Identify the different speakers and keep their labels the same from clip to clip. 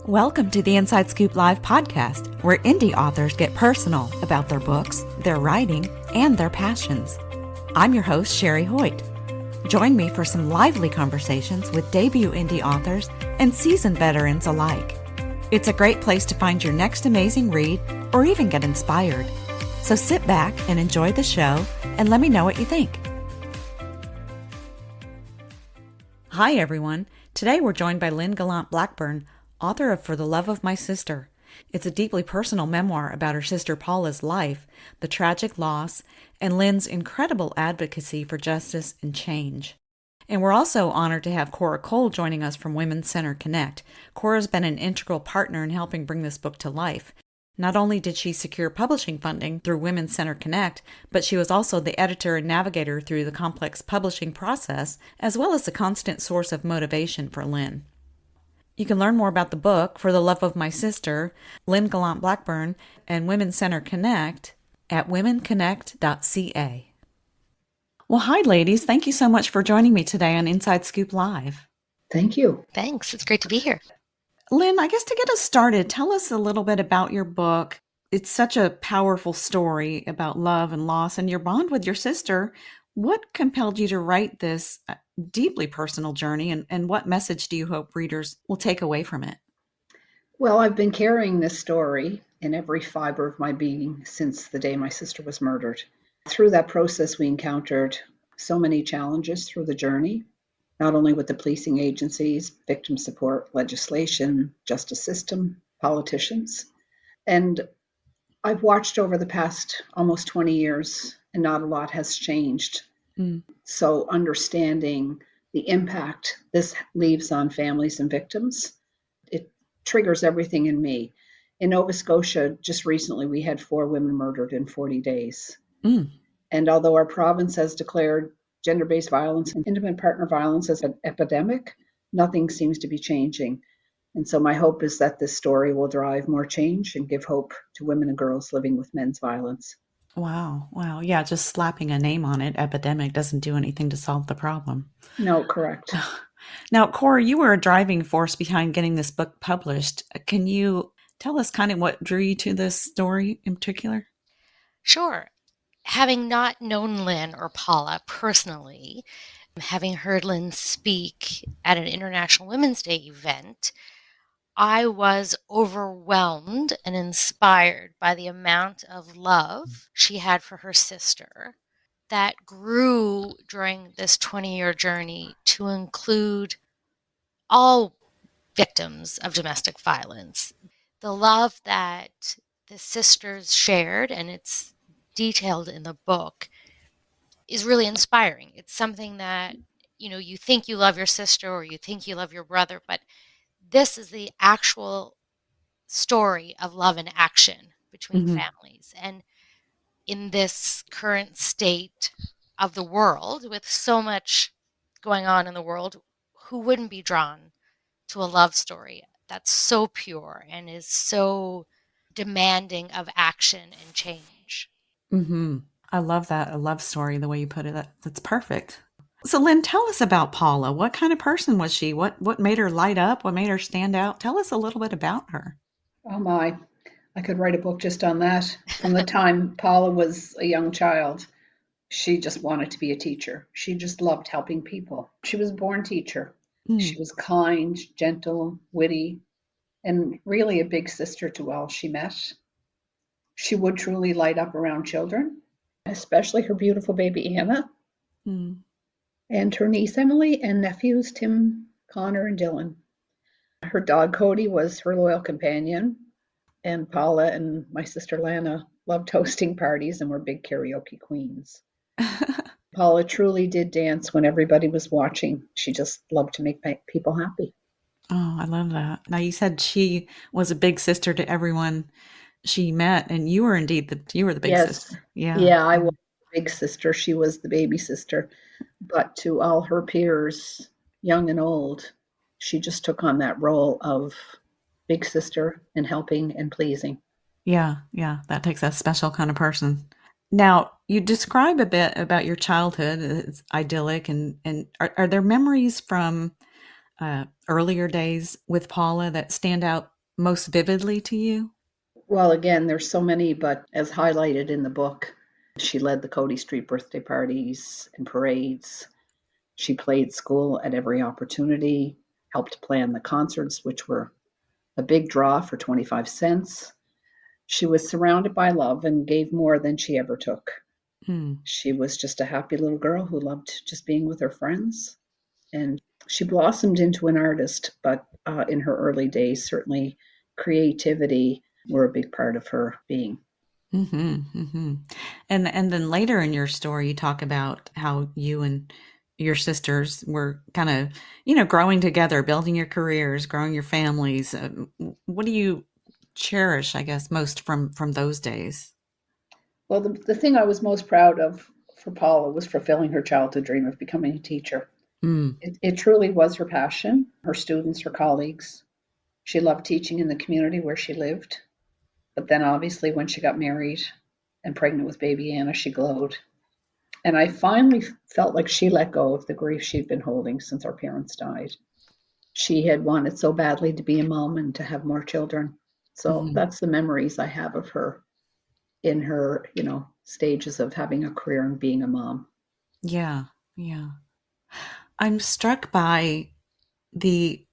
Speaker 1: Welcome to the Inside Scoop Live podcast, where indie authors get personal about their books, their writing, and their passions. I'm your host, Sherry Hoyt. Join me for some lively conversations with debut indie authors and seasoned veterans alike. It's a great place to find your next amazing read or even get inspired. So sit back and enjoy the show and let me know what you think. Hi, everyone. Today we're joined by Lynn Gallant Blackburn, author of For the Love of My Sister. It's a deeply personal memoir about her sister Paula's life, the tragic loss, and Lynn's incredible advocacy for justice and change. And we're also honored to have Cora joining us from Women's Center Connect. Cora's been an integral partner in helping bring this book to life. Not only did she secure publishing funding through Women's Center Connect, but she was also the editor and navigator through the complex publishing process, as well as a constant source of motivation for Lynn. You can learn more about the book, For the Love of My Sister, Lynn Gallant Blackburn, and Women's Center Connect at womenconnect.ca. Well, hi, ladies. Thank you so much for joining me today on Inside Scoop Live.
Speaker 2: Thank you.
Speaker 3: Thanks. It's great to be here.
Speaker 1: Lynn, I guess to get us started, tell us a little bit about your book. It's such a powerful story about love and loss and your bond with your sister. What compelled you to write this deeply personal journey, and what message do you hope readers will take away from it?
Speaker 2: Well, I've been carrying this story in every fiber of my being since the day my sister was murdered. Through that process, we encountered so many challenges through the journey, not only with the policing agencies, victim support, legislation, justice system, politicians. And I've watched over the past almost 20 years, and not a lot has changed. So understanding the impact this leaves on families and victims, it triggers everything in me. In Nova Scotia, just recently, we had 4 women murdered in 40 days. And although our province has declared gender-based violence and intimate partner violence as an epidemic, nothing seems to be changing. And so my hope is that this story will drive more change and give hope to women and girls living with men's violence.
Speaker 1: Wow. Yeah, just slapping a name on it, epidemic, doesn't do anything to solve the problem.
Speaker 2: No, correct.
Speaker 1: Now, Cora, you were a driving force behind getting this book published. Can you tell us kind of what drew you to this story in particular?
Speaker 3: Sure. Having not known Lynn or Paula personally, having heard Lynn speak at an International Women's Day event, I was overwhelmed and inspired by the amount of love she had for her sister that grew during this 20-year journey to include all victims of domestic violence. The love that the sisters shared, and it's detailed in the book, is really inspiring. It's something that, you think you love your sister or you think you love your brother, but this is the actual story of love and action between families. And in this current state of the world, with so much going on in the world, who wouldn't be drawn to a love story that's so pure and is so demanding of action and change?
Speaker 1: I love that. A love story, the way you put it. That's perfect. So, Lynn, tell us about Paula. What kind of person was she? What made her light up? What made her stand out? Tell us a little bit about her.
Speaker 2: Oh my, I could write a book just on that. From the time Paula was a young child, she just wanted to be a teacher. She just loved helping people. She was a born teacher. She was kind, gentle, witty, and really a big sister to all she met. She would truly light up around children, especially her beautiful baby Anna, and her niece Emily, and nephews Tim, Connor, and Dylan. Her dog Cody was her loyal companion, and Paula and my sister Lana loved hosting parties and were big karaoke queens. Paula truly did dance when everybody was watching. She just loved to make people happy.
Speaker 1: Oh, I love that. Now, you said she was a big sister to everyone she met, and you were indeed the big sister.
Speaker 2: Yeah, I was the big sister. She was the baby sister. But to all her peers, young and old, she just took on that role of big sister and helping and pleasing.
Speaker 1: Yeah, that takes a special kind of person. Now, you describe a bit about your childhood. It's idyllic, and are there memories from earlier days with Paula that stand out most vividly to you?
Speaker 2: Well, again, there's so many, but as highlighted in the book, she led the Cody Street birthday parties and parades. She played school at every opportunity, helped plan the concerts, which were a big draw for 25 cents. She was surrounded by love and gave more than she ever took.
Speaker 1: Mm.
Speaker 2: She was just a happy little girl who loved just being with her friends. And she blossomed into an artist, but in her early days, certainly creativity were a big part of her being.
Speaker 1: Mm-hmm, mm-hmm. And then later in your story, you talk about how you and your sisters were kind of, growing together, building your careers, growing your families. What do you cherish, I guess, most from those days?
Speaker 2: Well, the thing I was most proud of for Paula was fulfilling her childhood dream of becoming a teacher.
Speaker 1: Mm,
Speaker 2: It truly was her passion, her students, her colleagues. She loved teaching in the community where she lived. But then, obviously, when she got married and pregnant with baby Anna, she glowed. And I finally felt like she let go of the grief she'd been holding since our parents died. She had wanted so badly to be a mom and to have more children. So
Speaker 1: hmm.
Speaker 2: that's the memories I have of her in her, stages of having a career and being a mom.
Speaker 1: Yeah, yeah. I'm struck by the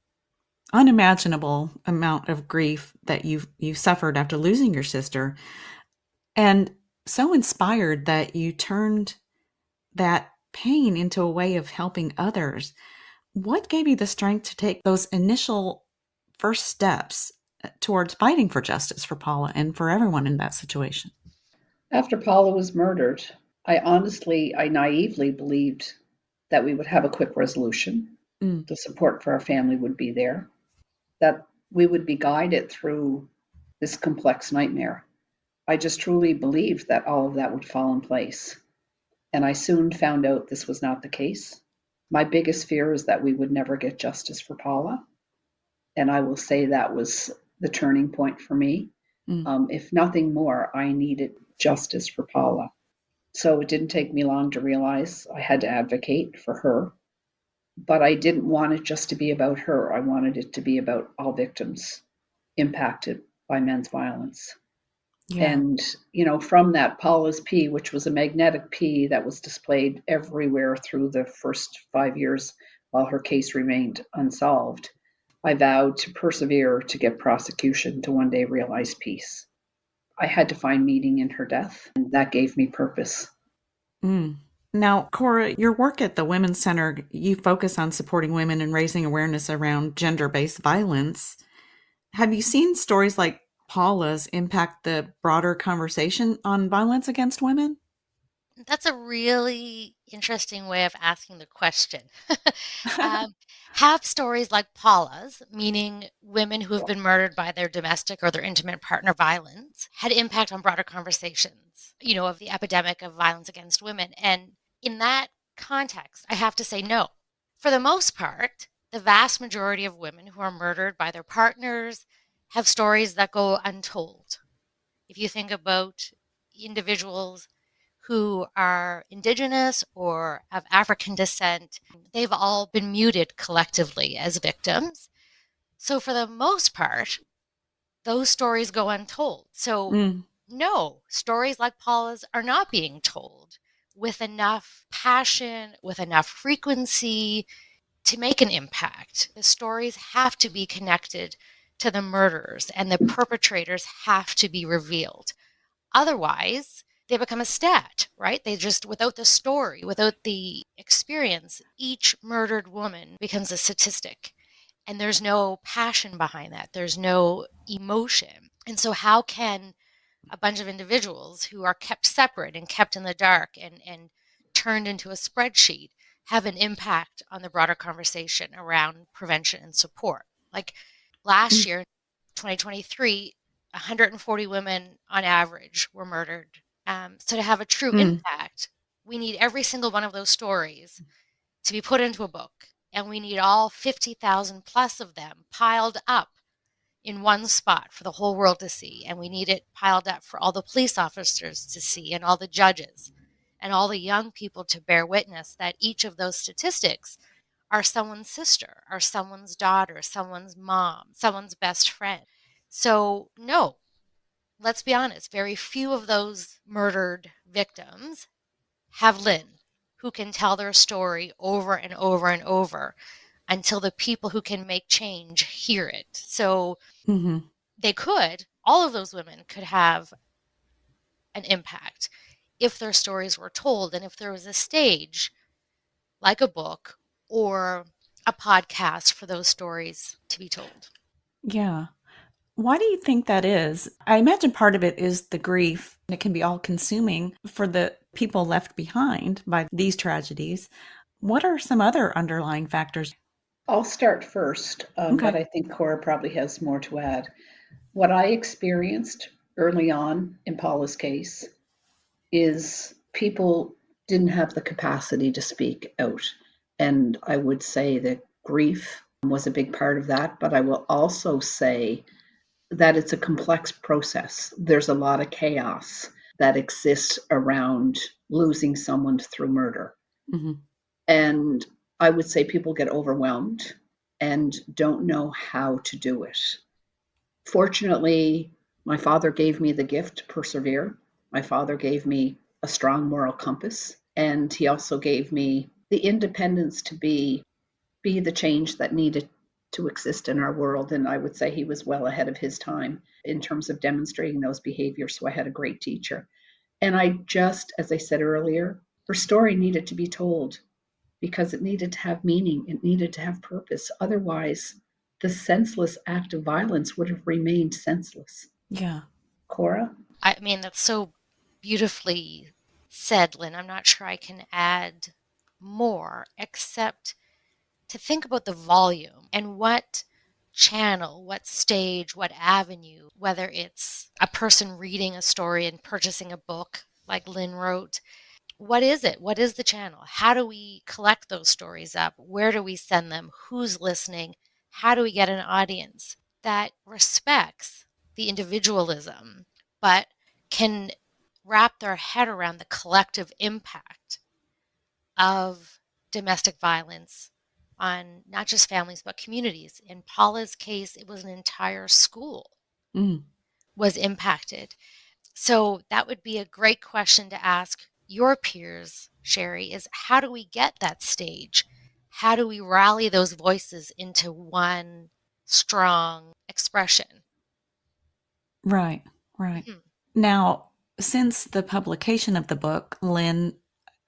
Speaker 1: unimaginable amount of grief that you've suffered after losing your sister, and so inspired that you turned that pain into a way of helping others. What gave you the strength to take those initial first steps towards fighting for justice for Paula and for everyone in that situation?
Speaker 2: After Paula was murdered, I naively believed that we would have a quick resolution.
Speaker 1: Mm,
Speaker 2: The support for our family would be there, that we would be guided through this complex nightmare. I just truly believed that all of that would fall in place. And I soon found out this was not the case. My biggest fear is that we would never get justice for Paula. And I will say that was the turning point for me.
Speaker 1: mm,
Speaker 2: If nothing more, I needed justice for Paula. So it didn't take me long to realize I had to advocate for her, but I didn't want it just to be about her. I wanted it to be about all victims impacted by men's violence.
Speaker 1: yeah.
Speaker 2: And, from that Paula's P, which was a magnetic P that was displayed everywhere through the first 5 years while her case remained unsolved, I vowed to persevere to get prosecution to one day realize peace. I had to find meaning in her death, and that gave me purpose.
Speaker 1: Mm. Now, Cora, your work at the Women's Center, you focus on supporting women and raising awareness around gender based violence. Have you seen stories like Paula's impact the broader conversation on violence against women?
Speaker 3: That's a really interesting way of asking the question. um, have stories like Paula's, meaning women who have been murdered by their domestic or their intimate partner violence, had impact on broader conversations, of the epidemic of violence against women? And in that context, I have to say no. For the most part, the vast majority of women who are murdered by their partners have stories that go untold. If you think about individuals who are Indigenous or of African descent, they've all been muted collectively as victims. So, for the most part, those stories go untold. So,
Speaker 1: Mm,
Speaker 3: no, stories like Paula's are not being told with enough passion, with enough frequency to make an impact. The stories have to be connected to the murderers, and the perpetrators have to be revealed. Otherwise, they become a stat, right? They just, without the story, without the experience, each murdered woman becomes a statistic. And there's no passion behind that, there's no emotion. And so, how can a bunch of individuals who are kept separate and kept in the dark and turned into a spreadsheet have an impact on the broader conversation around prevention and support? Like last
Speaker 1: mm,
Speaker 3: year, 2023, 140 women on average were murdered. So to have a true
Speaker 1: mm,
Speaker 3: impact, we need every single one of those stories to be put into a book, and we need all 50,000 plus of them piled up in one spot for the whole world to see. And we need it piled up for all the police officers to see, and all the judges, and all the young people to bear witness that each of those statistics are someone's sister, or someone's daughter, someone's mom, someone's best friend. So, no, let's be honest, very few of those murdered victims have Lynn, who can tell their story over and over and over until the people who can make change hear it. So
Speaker 1: Mm-hmm.
Speaker 3: all of those women could have an impact if their stories were told and if there was a stage like a book or a podcast for those stories to be told.
Speaker 1: Yeah. Why do you think that is? I imagine part of it is the grief. It can be all consuming for the people left behind by these tragedies. What are some other underlying factors?
Speaker 2: I'll start first, but
Speaker 1: Okay.
Speaker 2: I think Cora probably has more to add. What I experienced early on in Paula's case is people didn't have the capacity to speak out. And I would say that grief was a big part of that. But I will also say that it's a complex process. There's a lot of chaos that exists around losing someone through murder.
Speaker 1: Mm-hmm.
Speaker 2: And I would say people get overwhelmed and don't know how to do it. Fortunately, my father gave me the gift to persevere. My father gave me a strong moral compass, and he also gave me the independence to be the change that needed to exist in our world. And I would say he was well ahead of his time in terms of demonstrating those behaviors. So I had a great teacher. And I just, as I said earlier, her story needed to be told because it needed to have meaning, it needed to have purpose. Otherwise, the senseless act of violence would have remained senseless.
Speaker 1: Yeah.
Speaker 2: Cora?
Speaker 3: I mean, that's so beautifully said, Lynn. I'm not sure I can add more except to think about the volume and what channel, what stage, what avenue, whether it's a person reading a story and purchasing a book like Lynn wrote. What is it? What is the channel? How do we collect those stories up? Where do we send them? Who's listening? How do we get an audience that respects the individualism but can wrap their head around the collective impact of domestic violence on not just families but communities? In Paula's case, it was an entire school
Speaker 1: Mm.
Speaker 3: was impacted. So that would be a great question to ask your peers, Sherry, is how do we get that stage? How do we rally those voices into one strong expression?
Speaker 1: Right. Right.
Speaker 3: Mhm.
Speaker 1: Now, since the publication of the book, Lynn,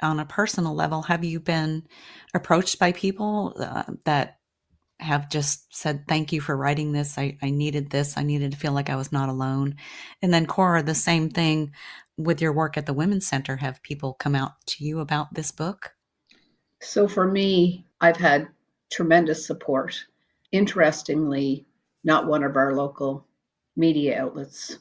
Speaker 1: on a personal level, have you been approached by people that have just said, thank you for writing this? I needed this. I needed to feel like I was not alone. And then, Cora, the same thing with your work at the Women's Center. Have people come out to you about this book?
Speaker 2: So for me, I've had tremendous support. Interestingly, not one of our local media outlets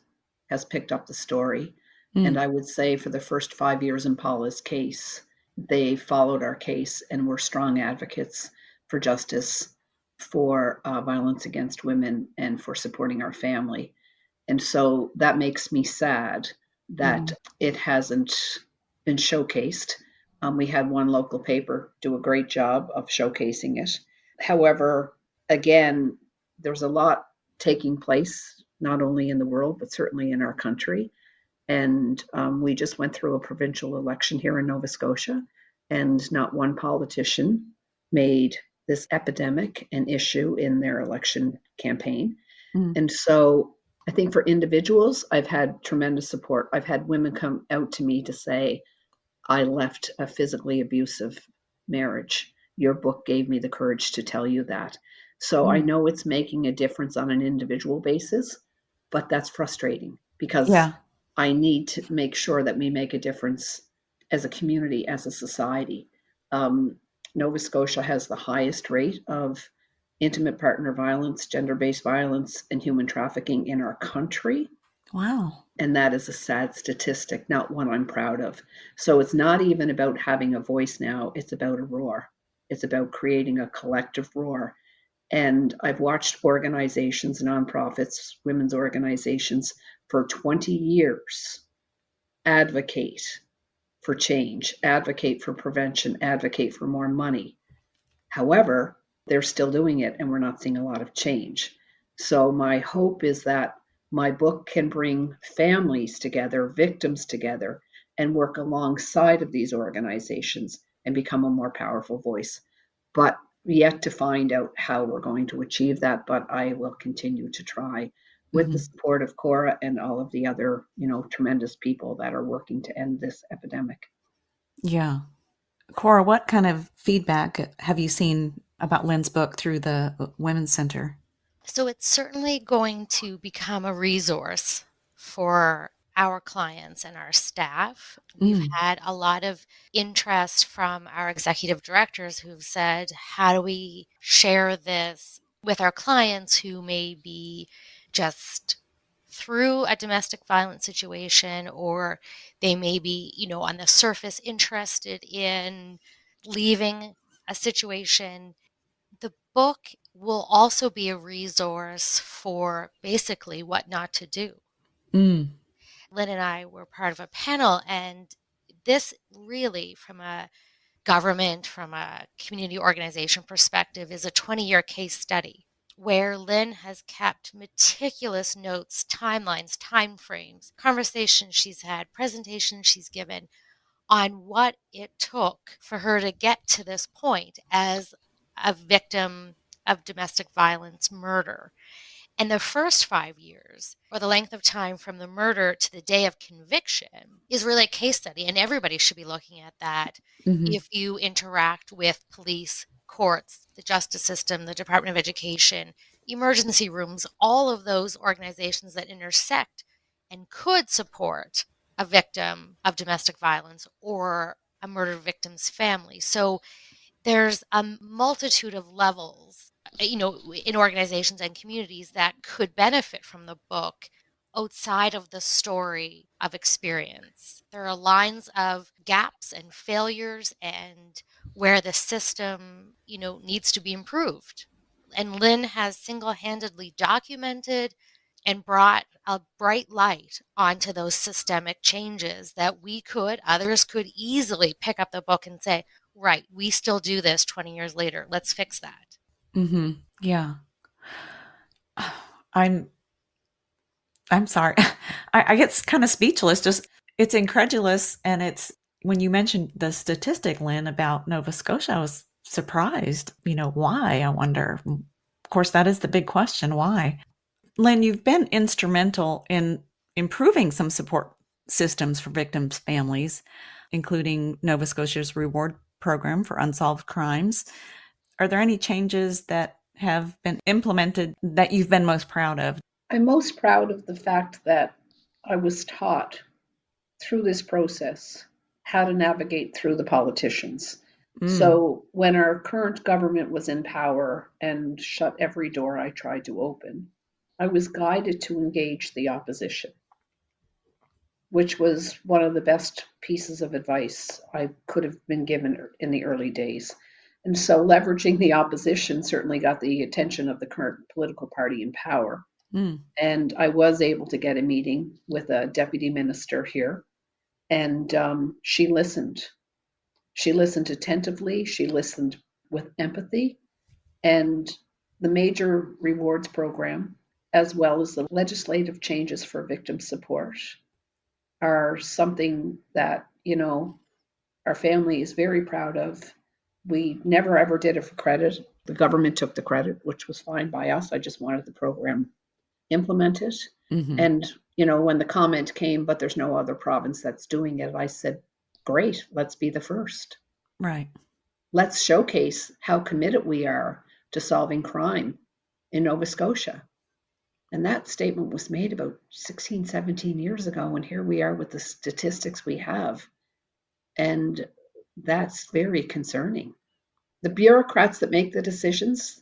Speaker 2: has picked up the story. And
Speaker 1: Mm,
Speaker 2: I would say for the first 5 years in Paula's case, they followed our case and were strong advocates for justice, for violence against women, and for supporting our family. And so that makes me sad that
Speaker 1: mm,
Speaker 2: it hasn't been showcased. We had one local paper do a great job of showcasing it. However, again, there's a lot taking place, not only in the world, but certainly in our country. And we just went through a provincial election here in Nova Scotia, and not one politician made this epidemic an issue in their election campaign.
Speaker 1: mm.
Speaker 2: And so I think for individuals, I've had tremendous support. I've had women come out to me to say, I left a physically abusive marriage. Your book gave me the courage to tell you that. So I
Speaker 1: Mm.
Speaker 2: know it's making a difference on an individual basis, but that's frustrating because
Speaker 1: Yeah.
Speaker 2: I need to make sure that we make a difference as a community, as a society. Um, Nova Scotia has the highest rate of intimate partner violence, gender based violence, and human trafficking in our country.
Speaker 1: Wow.
Speaker 2: And that is a sad statistic, not one I'm proud of. So it's not even about having a voice now, it's about a roar. It's about creating a collective roar. And I've watched organizations, nonprofits, women's organizations for 20 years advocate for change, advocate for prevention, advocate for more money. However, they're still doing it and we're not seeing a lot of change. So my hope is that my book can bring families together, victims together, and work alongside of these organizations and become a more powerful voice. But yet to find out how we're going to achieve that, but I will continue to try with the
Speaker 1: Hmm.
Speaker 2: support of Cora and all of the other, tremendous people that are working to end this epidemic.
Speaker 1: Yeah. Cora, what kind of feedback have you seen about Lynn's book through the Women's Center?
Speaker 3: So it's certainly going to become a resource for our clients and our staff. We've
Speaker 1: Mm.
Speaker 3: had a lot of interest from our executive directors who've said, how do we share this with our clients who may be just through a domestic violence situation, or they may be, on the surface interested in leaving a situation. The book will also be a resource for basically what not to do.
Speaker 1: Mm.
Speaker 3: Lynn and I were part of a panel, and this really, from a government, from a community organization perspective, is a 20-year case study where Lynn has kept meticulous notes, timelines, timeframes, conversations she's had, presentations she's given on what it took for her to get to this point as a victim of domestic violence murder. And the first 5 years, or the length of time from the murder to the day of conviction, is really a case study. And everybody should be looking at that
Speaker 1: Hmm.
Speaker 3: if you interact with police, courts, the justice system, the Department of Education, emergency rooms, all of those organizations that intersect and could support a victim of domestic violence or a murder victim's family. So there's a multitude of levels, in organizations and communities that could benefit from the book outside of the story of experience. There are lines of gaps and failures and where the system, needs to be improved. And Lynn has single-handedly documented and brought a bright light onto those systemic changes that others could easily pick up the book and say, right, we still do this 20 years later. Let's fix that.
Speaker 1: Hmm. Yeah. I'm I'm sorry. I get kind of speechless. Just it's incredulous, and it's when you mentioned the statistic, Lynn, about Nova Scotia, I was surprised. Why? I wonder. Of course, that is the big question. Why? Lynn, you've been instrumental in improving some support systems for victims' families, including Nova Scotia's reward program for unsolved crimes. Are there any changes that have been implemented that you've been most proud of?
Speaker 2: I'm most proud of the fact that I was taught through this process how to navigate through the politicians.
Speaker 1: Mm.
Speaker 2: So when our current government was in power and shut every door I tried to open, I was guided to engage the opposition, which was one of the best pieces of advice I could have been given in the early days. And so leveraging the opposition certainly got the attention of the current political party in power.
Speaker 1: Mm.
Speaker 2: And I was able to get a meeting with a deputy minister here, and she listened. She listened attentively, she listened with empathy, and the major rewards program, as well as the legislative changes for victim support, are something that, our family is very proud of. We never ever did it for credit. The government took the credit, which was fine by us. I just wanted the program implemented.
Speaker 1: Hmm.
Speaker 2: And, when the comment came, but there's no other province that's doing it, I said, great, let's be the first.
Speaker 1: Right.
Speaker 2: Let's showcase how committed we are to solving crime in Nova Scotia. And that statement was made about 16, 17 years ago. And here we are with the statistics we have. And that's very concerning. The bureaucrats that make the decisions,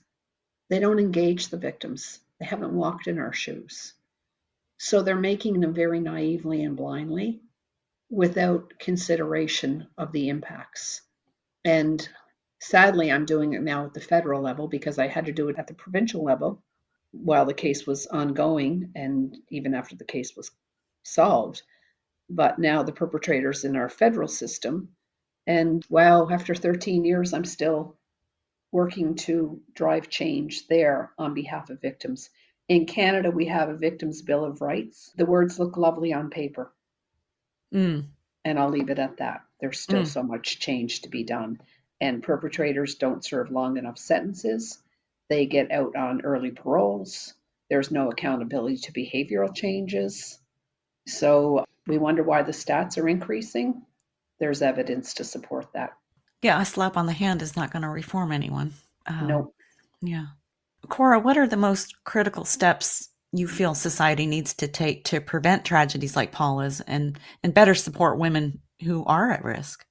Speaker 2: they don't engage the victims. They haven't walked in our shoes. So they're making them very naively and blindly without consideration of the impacts. And sadly, I'm doing it now at the federal level because I had to do it at the provincial level while the case was ongoing and even after the case was solved. But now the perpetrators in our federal system. And wow, after 13 years, I'm still working to drive change there on behalf of victims. In Canada, we have a Victims' Bill of Rights. The words look lovely on paper,
Speaker 1: Mm,
Speaker 2: and I'll leave it at that. There's still
Speaker 1: mm.
Speaker 2: so much change to be done, and perpetrators don't serve long enough sentences. They get out on early paroles. There's no accountability to behavioral changes. So we wonder why the stats are increasing. There's evidence to support that.
Speaker 1: Yeah, a slap on the hand is not going to reform anyone.
Speaker 2: No.
Speaker 1: Yeah. Cora, what are the most critical steps you feel society needs to take to prevent tragedies like Paula's and better support women who are at risk?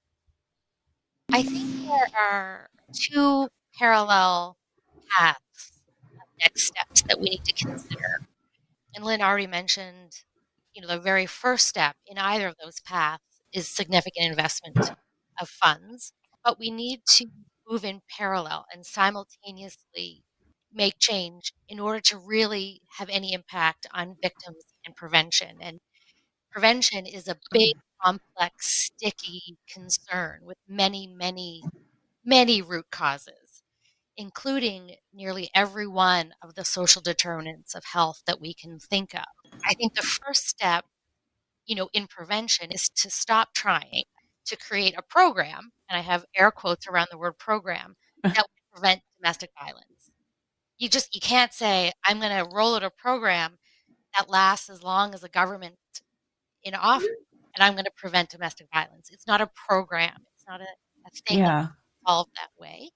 Speaker 3: I think there are two parallel paths, next steps that we need to consider. And Lynn already mentioned, the very first step in either of those paths is significant investment of funds, but we need to move in parallel and simultaneously make change in order to really have any impact on victims and prevention. And prevention is a big, complex, sticky concern with many, many, many root causes, including nearly every one of the social determinants of health that we can think of. I think the first step, in prevention is to stop trying to create a program, and I have air quotes around the word program, that would prevent domestic violence. You can't say, I'm going to roll out a program that lasts as long as the government in office, and I'm going to prevent domestic violence. It's not a program. It's not a thing that
Speaker 1: Yeah.
Speaker 3: solved that way.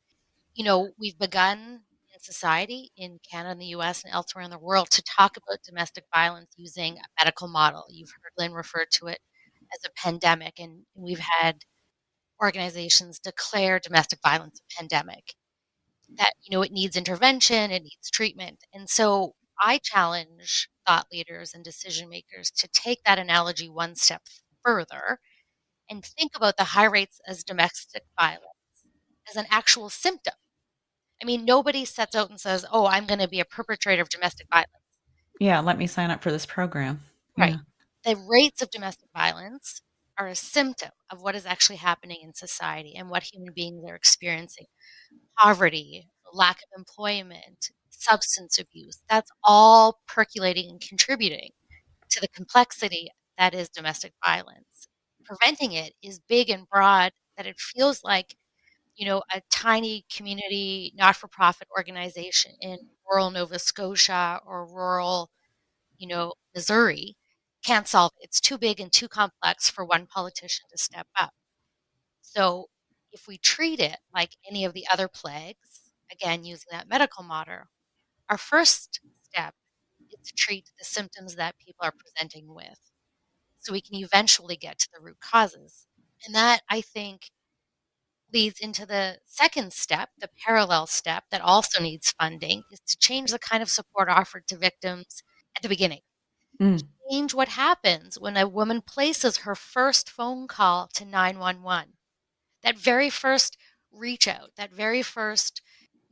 Speaker 3: We've begun in society in Canada and the US and elsewhere in the world to talk about domestic violence using a medical model. You've heard Lynn refer to it as a pandemic, and we've had organizations declare domestic violence a pandemic. That, it needs intervention, it needs treatment. And so I challenge thought leaders and decision makers to take that analogy one step further and think about the high rates as domestic violence as an actual symptom. I mean, nobody sets out and says, "Oh, I'm gonna be a perpetrator of domestic violence."
Speaker 1: Yeah, let me sign up for this program.
Speaker 3: Right.
Speaker 1: Yeah.
Speaker 3: The rates of domestic violence are a symptom of what is actually happening in society and what human beings are experiencing. Poverty, lack of employment, substance abuse, that's all percolating and contributing to the complexity that is domestic violence. Preventing it is big and broad that it feels like, a tiny community not-for-profit organization in rural Nova Scotia or rural, Missouri can't solve it. It's too big and too complex for one politician to step up. So if we treat it like any of the other plagues, again, using that medical model, our first step is to treat the symptoms that people are presenting with so we can eventually get to the root causes. And that, I think, leads into the second step, the parallel step that also needs funding, is to change the kind of support offered to victims at the beginning.
Speaker 1: Mm,
Speaker 3: Change what happens when a woman places her first phone call to 911. That very first reach out, that very first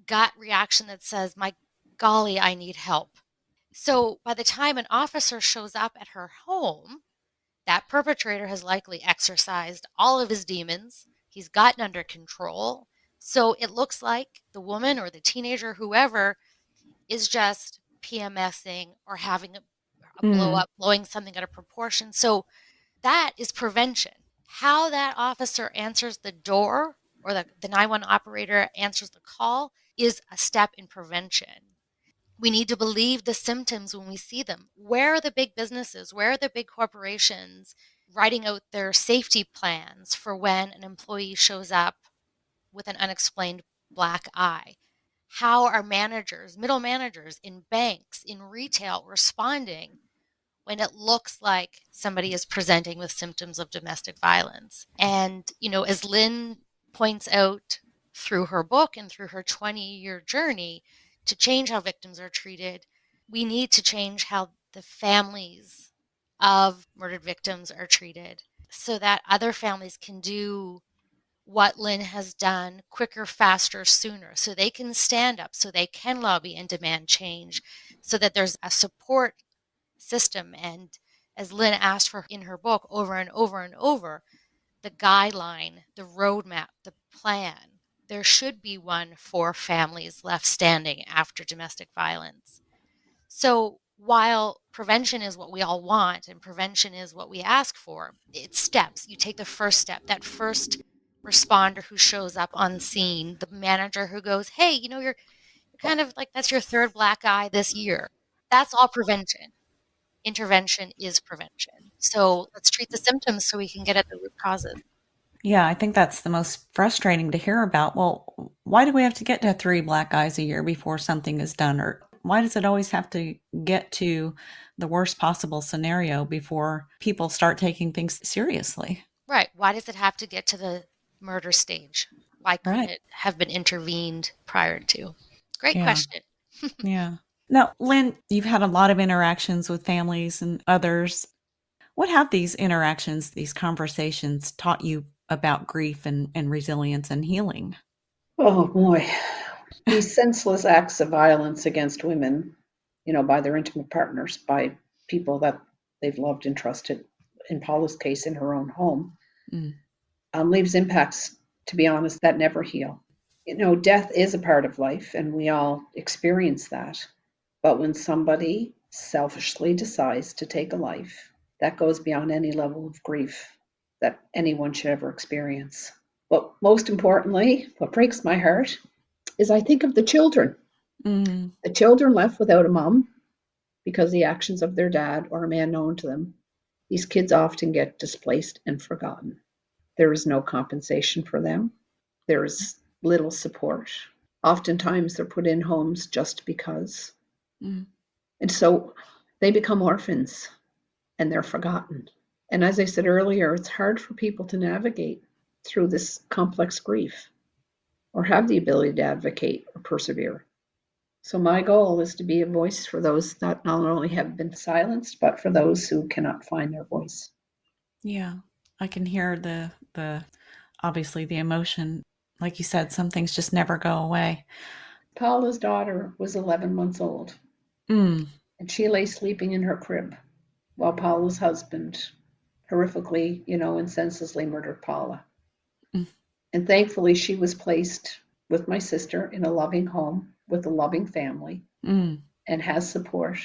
Speaker 3: gut reaction that says, my golly, I need help. So by the time an officer shows up at her home, that perpetrator has likely exorcised all of his demons. He's gotten under control. So it looks like the woman or the teenager, whoever, is just PMSing or having a blow
Speaker 1: mm,
Speaker 3: up, blowing something out of proportion. So that is prevention. How that officer answers the door or the 911 operator answers the call is a step in prevention. We need to believe the symptoms when we see them. Where are the big businesses? Where are the big corporations writing out their safety plans for when an employee shows up with an unexplained black eye? How are managers, middle managers in banks, in retail responding when it looks like somebody is presenting with symptoms of domestic violence? And, as Lynn points out through her book and through her 20-year journey to change how victims are treated, we need to change how the families of murdered victims are treated so that other families can do what Lynn has done quicker, faster, sooner, so they can stand up, so they can lobby and demand change, so that there's a support system. And as Lynn asked for in her book over and over and over, the guideline, the roadmap, the plan, there should be one for families left standing after domestic violence. So while prevention is what we all want and prevention is what we ask for, it's steps. You take the first step, that first responder who shows up on scene, the manager who goes, hey, you're kind of like, that's your third black eye this year. That's all prevention. Intervention is prevention. So let's treat the symptoms so we can get at the root causes.
Speaker 1: Yeah, I think that's the most frustrating to hear about. Well, why do we have to get to 3 black eyes a year before something is done? Or why does it always have to get to the worst possible scenario before people start taking things seriously?
Speaker 3: Right. Why does it have to get to the murder stage? Why couldn't
Speaker 1: Right.
Speaker 3: it have been intervened prior to? Great
Speaker 1: Yeah.
Speaker 3: question.
Speaker 1: Yeah. Now, Lynn, you've had a lot of interactions with families and others. What have these interactions, these conversations taught you about grief and resilience and healing?
Speaker 2: Oh boy. These senseless acts of violence against women, by their intimate partners, by people that they've loved and trusted, in Paula's case, in her own home,
Speaker 1: Mm,
Speaker 2: leaves impacts, to be honest, that never heal. Death is a part of life, and we all experience that. But when somebody selfishly decides to take a life, that goes beyond any level of grief that anyone should ever experience. But most importantly, what breaks my heart is I think of
Speaker 1: mm,
Speaker 2: the children left without a mom because of the actions of their dad or a man known to them. These kids often get displaced and forgotten. There is no compensation for them. There is little support. Oftentimes, they're put in homes just because.
Speaker 1: mm.
Speaker 2: And so they become orphans and they're forgotten. And as I said earlier, it's hard for people to navigate through this complex grief or have the ability to advocate or persevere. So, my goal is to be a voice for those that not only have been silenced, but for those who cannot find their voice.
Speaker 1: Yeah. I can hear the obviously the emotion. Like you said, some things just never go away.
Speaker 2: Paula's daughter was 11 months old,
Speaker 1: Mm,
Speaker 2: and she lay sleeping in her crib while Paula's husband horrifically, and senselessly murdered Paula.
Speaker 1: mm,
Speaker 2: And thankfully, she was placed with my sister in a loving home with a loving family
Speaker 1: mm.
Speaker 2: and has support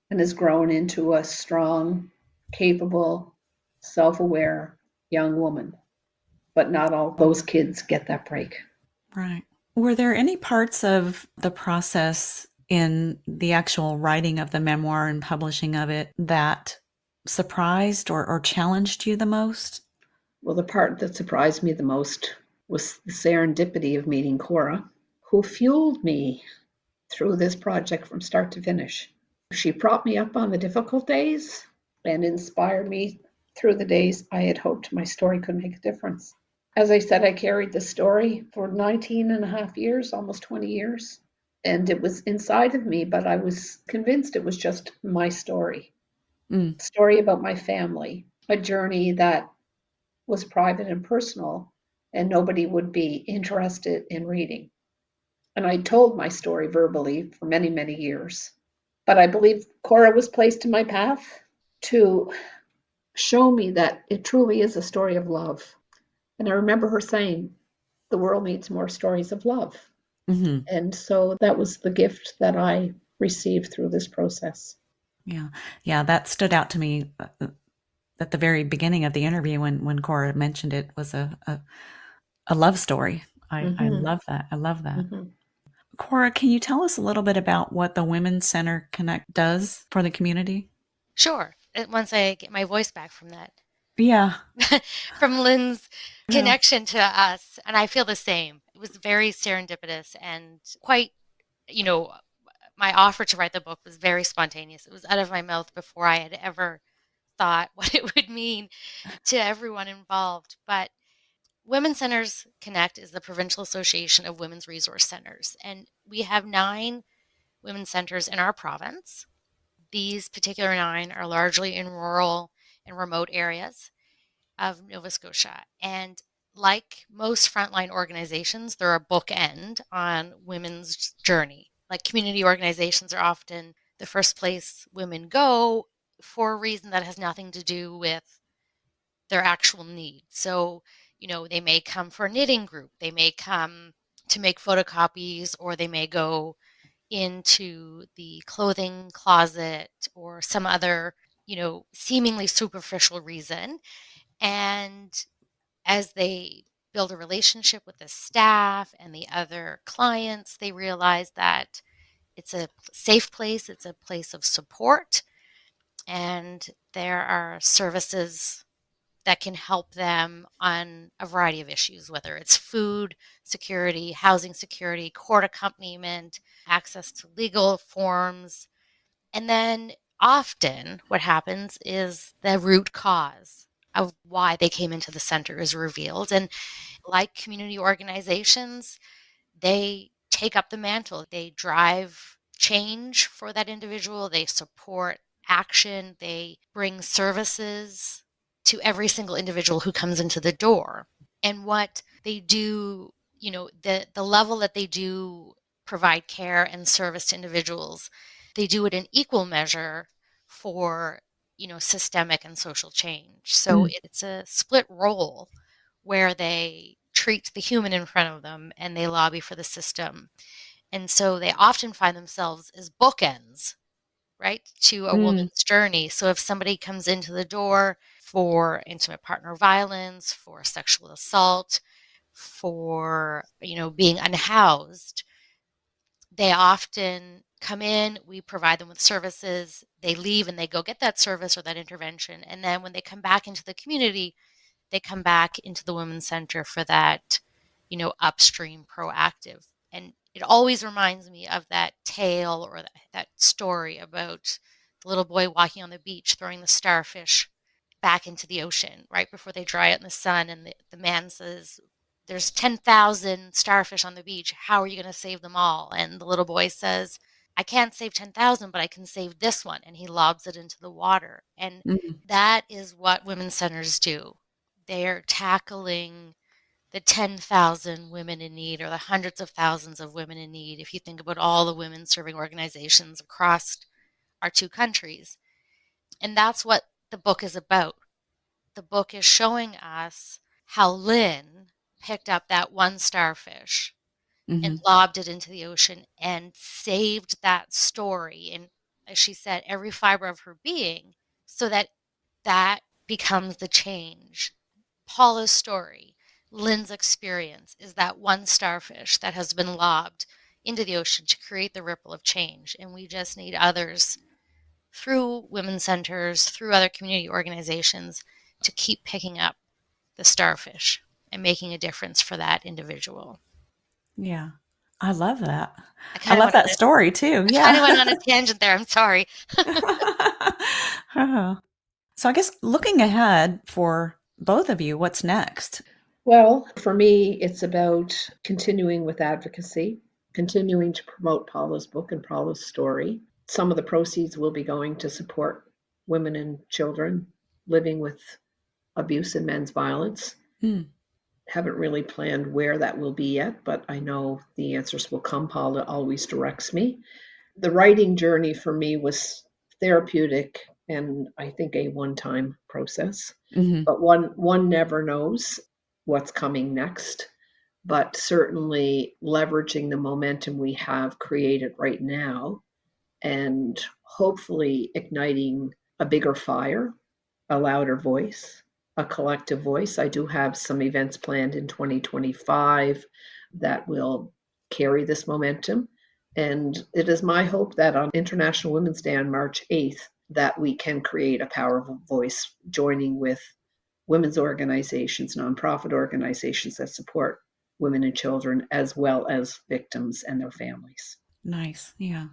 Speaker 2: and has grown into a strong, capable, self aware young woman. But not all those kids get that break.
Speaker 1: Right. Were there any parts of the process in the actual writing of the memoir and publishing of it that surprised or challenged you the most?
Speaker 2: Well, the part that surprised me the most was the serendipity of meeting Cora, who fueled me through this project from start to finish. She propped me up on the difficult days and inspired me through the days I had hoped my story could make a difference. As I said, I carried this story for 19 and a half years, almost 20 years, and it was inside of me, but I was convinced it was just my story,
Speaker 1: Mm,
Speaker 2: a story about my family, a journey that was private and personal, and nobody would be interested in reading. And I told my story verbally for many, many years. But I believe Cora was placed in my path to show me that it truly is a story of love. And I remember her saying, the world needs more stories of love.
Speaker 1: hmm.
Speaker 2: And so that was the gift that I received through this process.
Speaker 1: Yeah. Yeah, that stood out to me at the very beginning of the interview when Cora mentioned it was a love story. I
Speaker 2: Mm-hmm.
Speaker 1: love that. I love that.
Speaker 2: Mm-hmm.
Speaker 1: Cora, can you tell us a little bit about what the Women's Center Connect does for the community?
Speaker 3: Sure. Once I get my voice back from that,
Speaker 1: Yeah.
Speaker 3: from Lynn's
Speaker 1: Yeah.
Speaker 3: connection to us, and I feel the same. It was very serendipitous and quite, you know, my offer to write the book was very spontaneous. It was out of my mouth before I had ever thought what it would mean to everyone involved. But Women's Centers Connect is the Provincial Association of Women's Resource Centers, and we have 9 women's centers in our province. These particular 9 are largely in rural and remote areas of Nova Scotia. And like most frontline organizations, they're a bookend on women's journey. Like community organizations are often the first place women go for a reason that has nothing to do with their actual needs. So, they may come for a knitting group, they may come to make photocopies, or they may go into the clothing closet or some other, seemingly superficial reason. And as they build a relationship with the staff and the other clients, they realize that it's a safe place, it's a place of support, and there are services that can help them on a variety of issues, whether it's food security, housing security, court accompaniment, access to legal forms. And then often what happens is the root cause of why they came into the center is revealed. And like community organizations, they take up the mantle. They drive change for that individual. They support action. They bring services to every single individual who comes into the door. And what they do, the level that they do provide care and service to individuals, they do it in equal measure for, systemic and social change. So it's a split role where they treat the human in front of them and they lobby for the system. And so they often find themselves as bookends, right, to a woman's journey. So if somebody comes into the door for intimate partner violence, for sexual assault, for, being unhoused, they often come in, we provide them with services, they leave and they go get that service or that intervention. And then when they come back into the community, they come back into the Women's Center for that, upstream proactive. And it always reminds me of that tale or that story about the little boy walking on the beach, throwing the starfish back into the ocean right before they dry out in the sun. And the man says, there's 10,000 starfish on the beach. How are you going to save them all? And the little boy says, I can't save 10,000, but I can save this one. And he lobs it into the water. And that is what women's centers do. They're tackling the 10,000 women in need or the hundreds of thousands of women in need. If you think about all the women serving organizations across our two countries. And that's what the book is about. The book is showing us how Lynn picked up that one starfish and lobbed it into the ocean and saved that story. And as she said, every fiber of her being, so that that becomes the change. Paula's story, Lynn's experience, is that one starfish that has been lobbed into the ocean to create the ripple of change. And we just need others through women's centers, through other community organizations, to keep picking up the starfish and making a difference for that individual.
Speaker 1: Yeah. I love that.
Speaker 3: I
Speaker 1: I
Speaker 3: kind of
Speaker 1: love
Speaker 3: went on
Speaker 1: that story too.
Speaker 3: I kind of
Speaker 1: Yeah.
Speaker 3: went on a tangent there. I'm sorry.
Speaker 1: Oh. So I guess looking ahead for both of you, what's next?
Speaker 2: Well, for me, it's about continuing with advocacy, continuing to promote Paula's book and Paula's story. Some of the proceeds will be going to support women and children living with abuse and men's violence. Haven't really planned where that will be yet, but I know the answers will come. Paula always directs me. The writing journey for me was therapeutic and I think a one-time process. But one never knows what's coming next. But certainly leveraging the momentum we have created right now and hopefully igniting a bigger fire, a louder voice, a collective voice. I do have some events planned in 2025 that will carry this momentum. And it is my hope that on International Women's Day on March 8th, that we can create a powerful voice joining with women's organizations, nonprofit organizations that support women and children, as well as victims and their families.
Speaker 1: Nice. Yeah.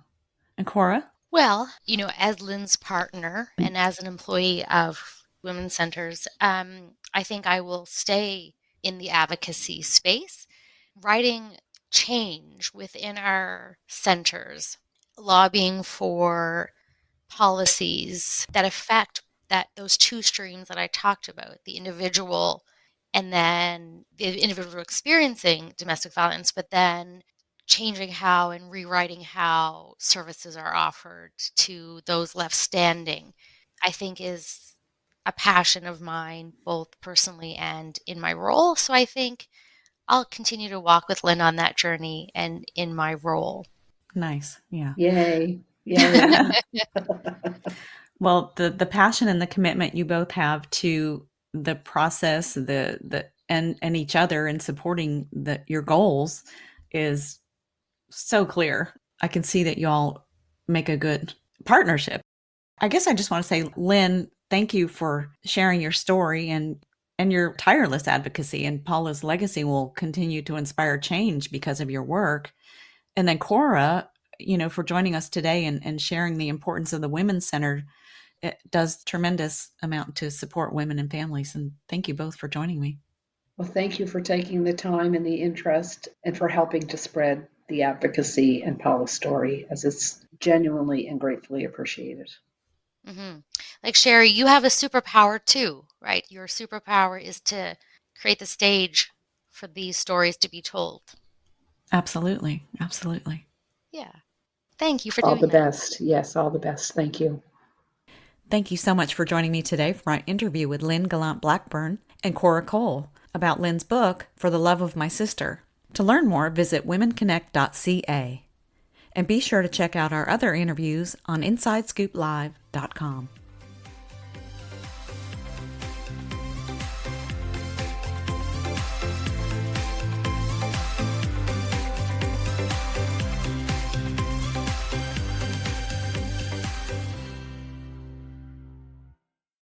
Speaker 1: And Cora?
Speaker 3: Well, as Lynn's partner and as an employee of women's centers, I think I will stay in the advocacy space, writing change within our centers, lobbying for policies that affect those two streams that I talked about, the individual and then the individual experiencing domestic violence, but then changing how and rewriting how services are offered to those left standing, I think is a passion of mine, both personally and in my role. So I think I'll continue to walk with Lynn on that journey and in my role.
Speaker 1: Nice. Yeah.
Speaker 2: Yay. Yay.
Speaker 1: Well, the passion and the commitment you both have to the process, and each other in supporting your goals is so clear. I can see that y'all make a good partnership. I guess I just want to say, Lynn, thank you for sharing your story and your tireless advocacy. And Paula's legacy will continue to inspire change because of your work. And then Cora, for joining us today and sharing the importance of the Women's Center. It does tremendous amount to support women and families. And thank you both for joining me.
Speaker 2: Well, thank you for taking the time and the interest and for helping to spread the advocacy and Paula's story, as it's genuinely and gratefully appreciated.
Speaker 3: Mm-hmm. Like Sherry, you have a superpower too, right? Your superpower is to create the stage for these stories to be told.
Speaker 1: Absolutely. Absolutely.
Speaker 3: Yeah. Thank you for
Speaker 2: All
Speaker 3: doing
Speaker 2: the
Speaker 3: that.
Speaker 2: best. Yes, all the best. Thank you.
Speaker 1: Thank you so much for joining me today for my interview with Lynn Gallant Blackburn and Cora Cole about Lynn's book, For the Love of My Sister. To learn more, visit womenconnect.ca. And be sure to check out our other interviews on InsideScoopLive.com.